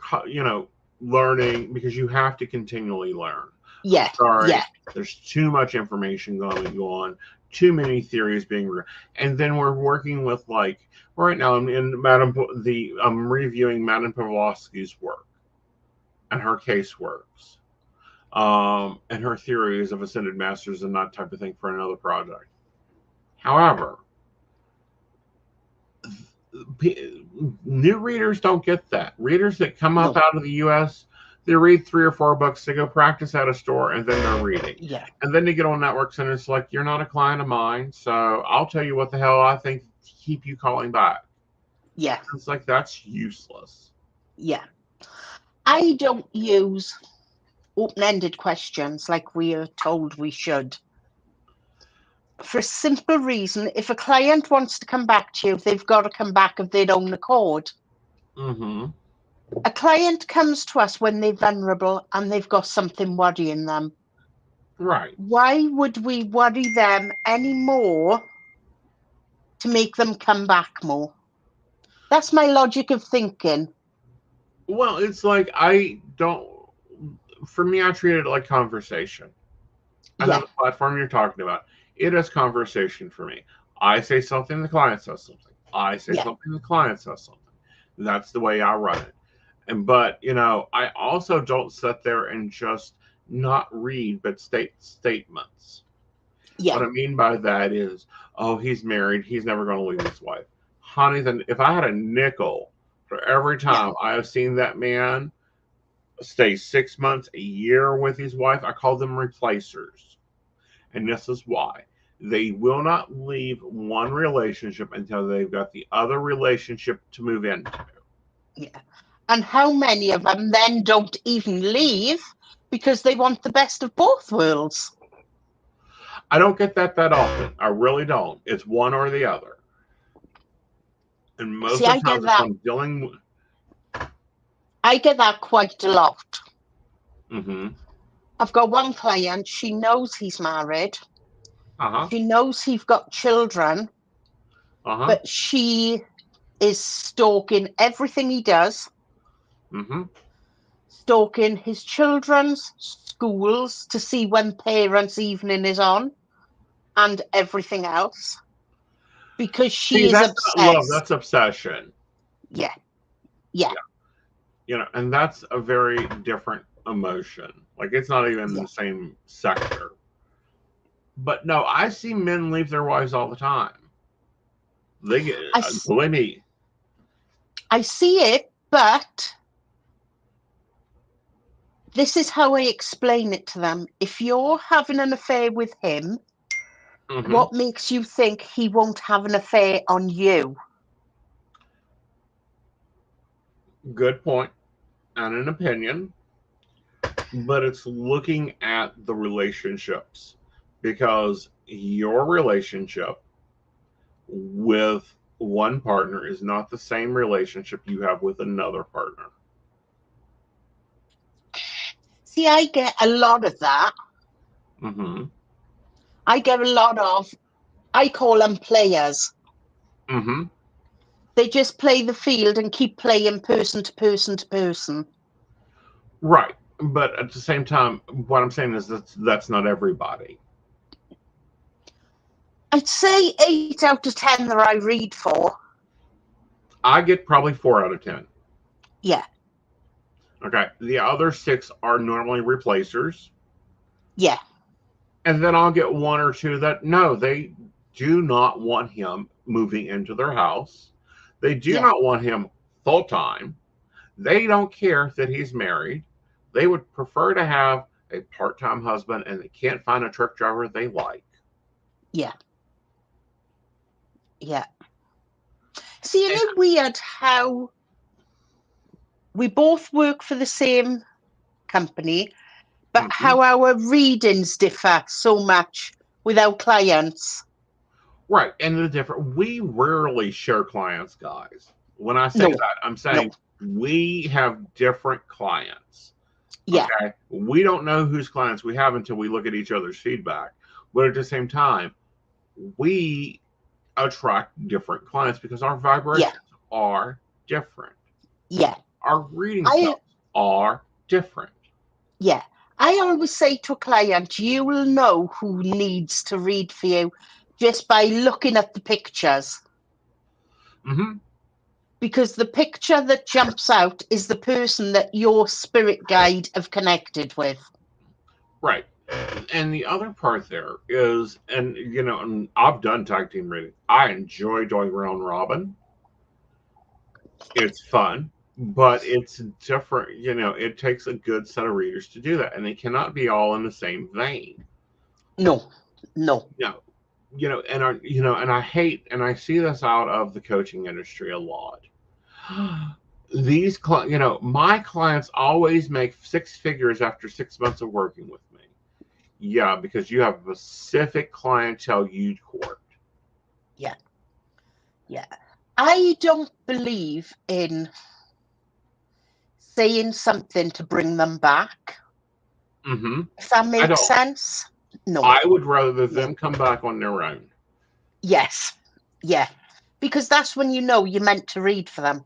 S1: learning, because you have to continually learn.
S2: Yeah.
S1: There's too much information going on, too many theories being, and then we're working with, like, right now I'm reviewing Madame Blavatsky's work and her case works, and her theories of ascended masters and that type of thing for another project. However, new readers don't get that. Readers that come up out of the U.S., they read 3 or 4 books, they go practice at a store, and then they're reading.
S2: Yeah.
S1: And then they get on networks, and it's like, you're not a client of mine, so I'll tell you what the hell I think to keep you calling back.
S2: Yeah.
S1: It's like, that's useless.
S2: Yeah. I don't use open-ended questions like we are told we should. For a simple reason, if a client wants to come back to you, they've got to come back of their own accord.
S1: Mm-hmm.
S2: A client comes to us when they're vulnerable and they've got something worrying them.
S1: Right.
S2: Why would we worry them anymore to make them come back more? That's my logic of thinking.
S1: Well, it's like for me, I treat it like conversation. I know
S2: Yeah,
S1: the platform you're talking about. It is conversation for me. I say something, the client says something. I say
S2: yeah.
S1: something, the client says something. That's the way I run it. But I also don't sit there and just not read, but state statements.
S2: Yeah.
S1: What I mean by that is, oh, he's married. He's never going to leave his wife. Honey, then if I had a nickel for every
S2: Yeah.
S1: time I have seen that man stay 6 months, a year with his wife, I call them replacers. And this is why. They will not leave one relationship until they've got the other relationship to move into.
S2: Yeah. And how many of them then don't even leave because they want the best of both worlds?
S1: I don't get that often. I really don't. It's one or the other. And most
S2: See,
S1: of the times, if I'm dealing with.
S2: I get that quite a lot.
S1: Mm-hmm.
S2: I've got one client, she knows he's married.
S1: Uh-huh.
S2: She knows he's got children,
S1: Uh-huh.
S2: but she is stalking everything he does,
S1: Mm-hmm.
S2: stalking his children's schools to see when parents' evening is on and everything else because
S1: See,
S2: she is
S1: that's not love,
S2: obsessed.
S1: that's obsession.
S2: Yeah, yeah,
S1: And that's a very different emotion. Like, it's not even
S2: yeah.
S1: the same sector. But no, I see men leave their wives all the time. They get, believe me.
S2: I see it, but this is how I explain it to them. If you're having an affair with him,
S1: Mm-hmm.
S2: what makes you think he won't have an affair on you?
S1: Good point and an opinion, but it's looking at the relationships because your relationship with one partner is not the same relationship you have with another partner.
S2: See, I get a lot of that.
S1: Mm-hmm.
S2: I get a lot of, I call them players.
S1: Mm-hmm.
S2: They just play the field and keep playing person to person to person.
S1: Right. But at the same time, what I'm saying is that's not everybody.
S2: I'd say 8 out of 10 that I read for.
S1: I get probably 4 out of 10.
S2: Yeah,
S1: Okay. The other 6 are normally replacers.
S2: yeah,
S1: And then I'll get 1 or 2 that no, they do not want him moving into their house. They do
S2: yeah,
S1: not want him full time. They don't care that he's married. They would prefer to have a part time husband and they can't find a truck driver they like.
S2: yeah, yeah. See, isn't it weird how we both work for the same company, but
S1: Mm-hmm.
S2: how our readings differ so much with our clients?
S1: Right. And the different, we rarely share clients, guys. When I say
S2: No,
S1: that, I'm
S2: no,
S1: saying we have different clients.
S2: yeah,
S1: Okay. We don't know whose clients we have until we look at each other's feedback. But at the same time, we attract different clients because our
S2: yeah,
S1: vibrations are different.
S2: yeah.
S1: Our reading
S2: I,
S1: styles are different.
S2: yeah. I always say to a client, you will know who needs to read for you just by looking at the pictures.
S1: Mm-hmm.
S2: Because the picture that jumps out is the person that your spirit guide have connected with.
S1: Right. And the other part there is, and I've done tag team reading. I enjoy doing round robin. It's fun, but it's different. It takes a good set of readers to do that, and they cannot be all in the same vein.
S2: No, no.
S1: No, and I hate, and I see this out of the coaching industry a lot. these, my clients always make six figures after 6 months of working with me. Yeah, because you have a specific clientele you court.
S2: Yeah. Yeah. I don't believe in saying something to bring them back.
S1: Mm-hmm.
S2: If that makes sense. No.
S1: I would rather them come back on their own.
S2: Yes. Yeah. Because that's when you know you're meant to read for them.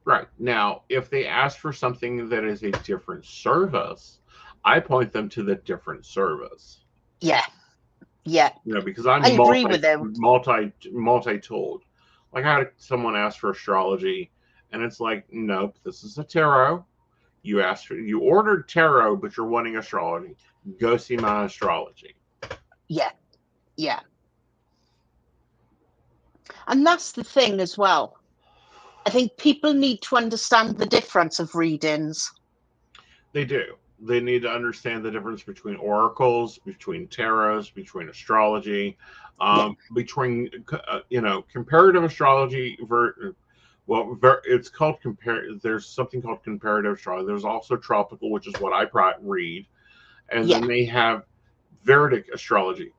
S1: Right. Now, if they ask for something that is a different service, I point them to the different service.
S2: Yeah. Yeah.
S1: Because I'm
S2: I agree with you.
S1: multi-tooled. Like I had someone ask for astrology, and it's like, nope, this is a tarot. You ordered tarot, but you're wanting astrology. Go see my astrology.
S2: Yeah. Yeah. And that's the thing as well. I think people need to understand the difference of readings.
S1: They do. They need to understand the difference between oracles, between tarots, between astrology, between comparative astrology. It's called There's something called comparative astrology. There's also tropical, which is what I read, and then they have Vedic astrology.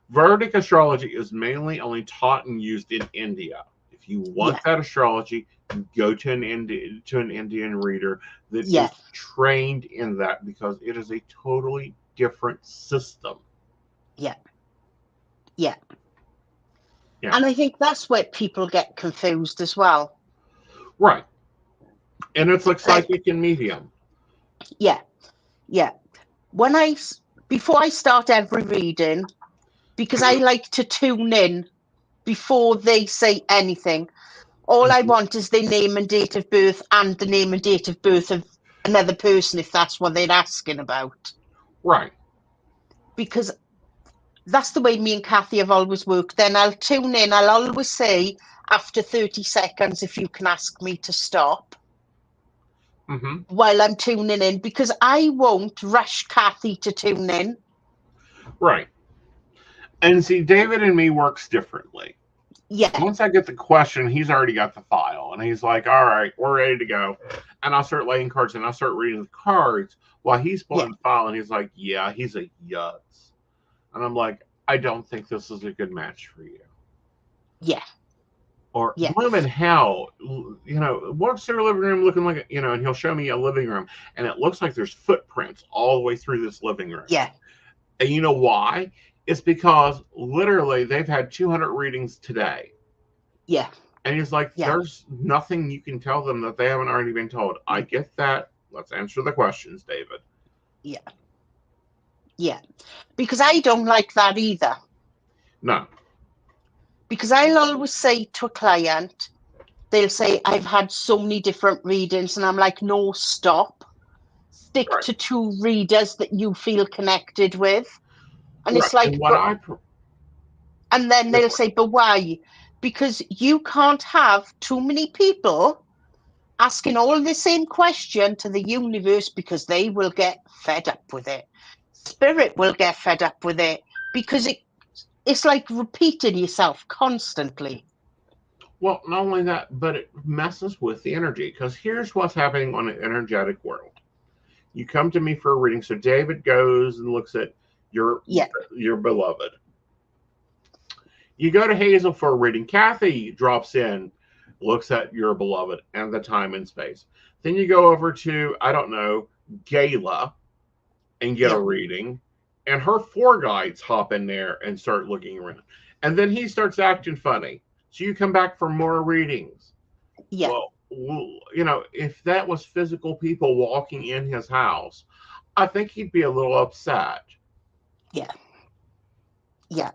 S1: Vedic astrology is mainly only taught and used in India. If you want that astrology, go to an Indian reader that is trained in that, because it is a totally different system.
S2: Yeah. And I think that's where people get confused as well.
S1: Right. And it's like psychic and medium.
S2: Yeah. Before I start every reading, because I like to tune in before they say anything, all I want is their name and date of birth and the name and date of birth of another person, if that's what they're asking about.
S1: Right.
S2: Because that's the way me and Kathy have always worked. Then I'll tune in. I'll always say, after 30 seconds, if you can ask me to stop while I'm tuning in, because I won't rush Kathy to tune in.
S1: Right. And see, David and me works differently.
S2: Yeah.
S1: Once I get the question, he's already got the file, and he's like, all right, we're ready to go. And I'll start laying cards, and I'll start reading the cards while he's pulling the file, and he's like, yeah, he's a yutz. And I'm like, I don't think this is a good match for you.
S2: Yeah.
S1: Or, blooming hell, what's their living room looking like? And he'll show me a living room, and it looks like there's footprints all the way through this living room.
S2: Yeah.
S1: And you know why? It's because literally they've had 200 readings today.
S2: Yeah.
S1: And he's like, there's nothing you can tell them that they haven't already been told. I get that. Let's answer the questions, David.
S2: Yeah. Yeah. Because I don't like that either.
S1: No.
S2: Because I'll always say to a client, they'll say, I've had so many different readings. And I'm like, no, stop. Stick to 2 readers that you feel connected with. And it's like, and then they'll say, but why? Because you can't have too many people asking all the same question to the universe, because they will get fed up with it. Spirit will get fed up with it, because it's like repeating yourself constantly.
S1: Well, not only that, but it messes with the energy, because here's what's happening on an energetic world. You come to me for a reading, so David goes and looks at your beloved. You go to Hazel for a reading. Kathy drops in, looks at your beloved and the time and space. Then you go over to, I don't know, Gayla and get a reading. And her 4 guides hop in there and start looking around. And then he starts acting funny. So you come back for more readings.
S2: Yeah.
S1: Well, if that was physical people walking in his house, I think he'd be a little upset.
S2: Yeah. Yeah.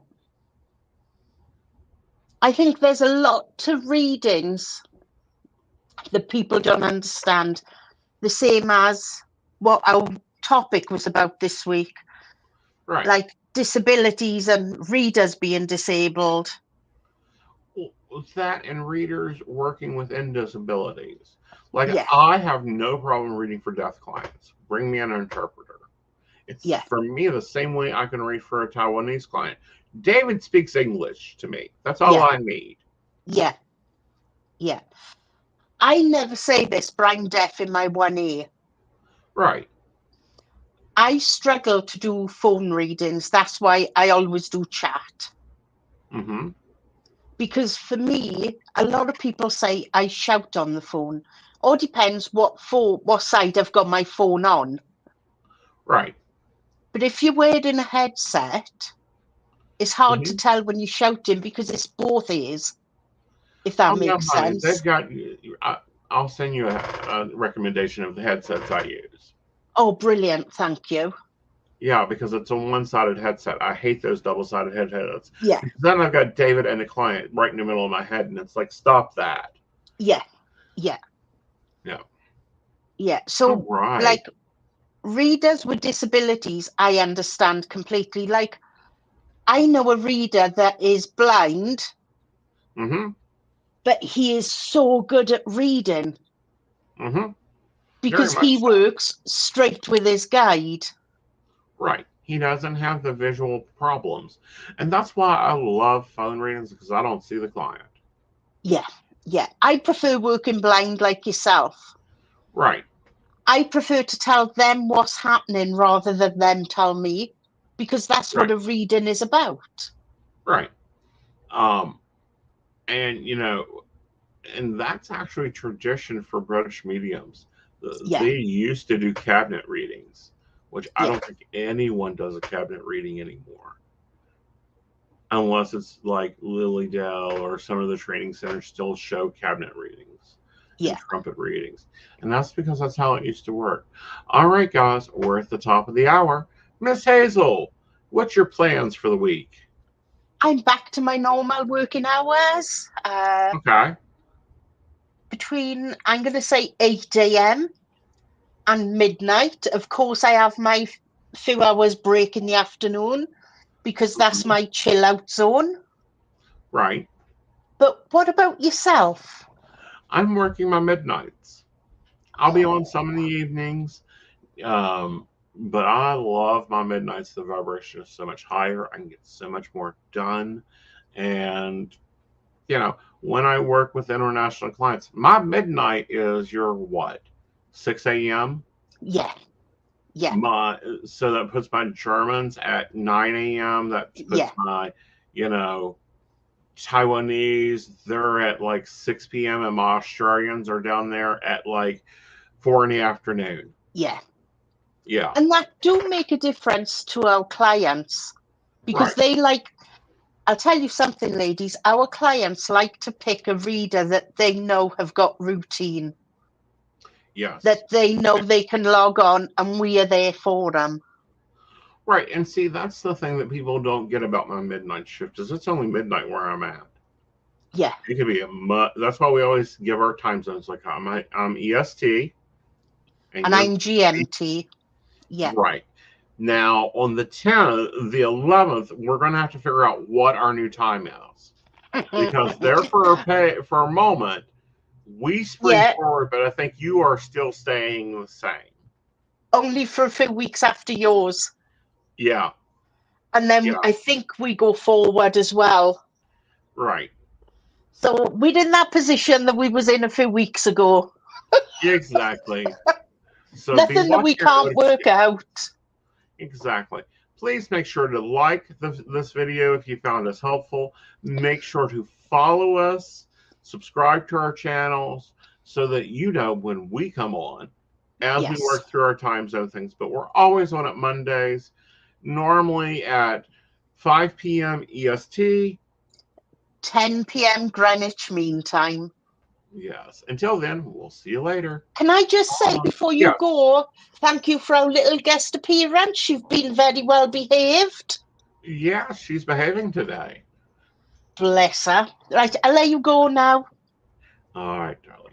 S2: I think there's a lot to readings that people don't understand. The same as what our topic was about this week.
S1: Right.
S2: Like disabilities and readers being disabled.
S1: That and readers working within disabilities. I have no problem reading for deaf clients. Bring me an interpreter. It's for me the same way I can read for a Taiwanese client. David speaks English to me. That's all I need.
S2: Yeah. Yeah. I never say this, but I'm deaf in my one ear.
S1: Right.
S2: I struggle to do phone readings. That's why I always do chat.
S1: Mm-hmm.
S2: Because for me, a lot of people say I shout on the phone. All depends what side I've got my phone on.
S1: Right.
S2: But if you're wearing a headset, it's hard to
S1: Mm-hmm.
S2: tell when you're shouting because it's both ears, if that
S1: Oh no,
S2: makes
S1: honey, they've
S2: sense.
S1: got. I'll send you a recommendation of the headsets I use.
S2: Oh, brilliant. Thank you.
S1: Yeah, because it's a one-sided headset. I hate those double-sided headsets.
S2: Yeah,
S1: Because then I've got David and the client right in the middle of my head, and it's like, stop that.
S2: yeah, yeah,
S1: Yeah.
S2: yeah.
S1: All
S2: So,
S1: right.
S2: like, readers with disabilities, I understand completely. Like, I know a reader that is blind,
S1: Mm-hmm.
S2: but he is so good at reading
S1: Mm-hmm. Very
S2: because he
S1: much so.
S2: works straight with his guide.
S1: Right. He doesn't have the visual problems. And that's why I love phone readings, because I don't see the client.
S2: Yeah, yeah. I prefer working blind like yourself.
S1: Right.
S2: I prefer to tell them what's happening rather than them tell me, because that's what
S1: Right.
S2: a reading is about.
S1: Right. Um, and and that's actually tradition for British mediums.
S2: Yeah,
S1: They used to do cabinet readings, which I
S2: yeah,
S1: don't think anyone does a cabinet reading anymore, unless it's like Lilydale or some of the training centers still show cabinet readings and
S2: yeah.
S1: trumpet readings. And that's because that's how it used to work. All right, guys, we're at the top of the hour. Miss Hazel, what's your plans for the week?
S2: I'm back to my normal working hours.
S1: Okay.
S2: Between, I'm going to say 8 a.m. and midnight. Of course, I have my few hours break in the afternoon because that's
S1: Mhm.
S2: my chill out zone.
S1: Right.
S2: But what about yourself?
S1: I'm working my midnights. I'll be on
S2: Oh,
S1: some in the evenings. But I love my midnights. The vibration is so much higher. I can get so much more done. And, when I work with international clients, my midnight is your what? 6 a.m.
S2: yeah, yeah,
S1: So that puts my Germans at 9 a.m. That
S2: yeah,
S1: puts my, you know, Taiwanese, they're at like 6 p.m. and my Australians are down there at like 4 in the afternoon.
S2: yeah.
S1: Yeah.
S2: And that do make a difference to our clients because
S1: Right.
S2: they like, I'll tell you something, ladies, our clients like to pick a reader that they know have got routine,
S1: Yes.
S2: that they know they can log on and we are there for them.
S1: Right. And see, that's the thing that people don't get about my midnight shift is it's only midnight where I'm at.
S2: Yeah.
S1: It could be that's why we always give our time zones. Like I'm EST and
S2: And
S1: you're
S2: I'm GMT. Yeah.
S1: right. Now on the 10th, the 11th, we're gonna have to figure out what our new time is. Because there for a moment, we spring
S2: Yeah.
S1: forward, but I think you are still staying the same.
S2: Only for a few weeks after yours.
S1: Yeah.
S2: And then
S1: Yeah.
S2: I think we go forward as well.
S1: Right.
S2: So we're in that position that we was in a few weeks ago.
S1: Exactly. So be
S2: Nothing that we
S1: watching your
S2: can't work
S1: notifications.
S2: out.
S1: Exactly. Please make sure to like this video if you found us helpful. Make sure to follow us, subscribe to our channels so that you know when we come on as we
S2: Yes.
S1: work through our time zone things. But we're always on at Mondays, normally at 5 p.m. EST.
S2: 10 p.m. Greenwich Mean Time.
S1: Yes. Until then, we'll see you later.
S2: Can I just say before you
S1: Yes.
S2: go, thank you for our little guest appearance. You've been very well behaved.
S1: Yeah, she's behaving today.
S2: Bless her. Right, I'll let you go now.
S1: All right, darling.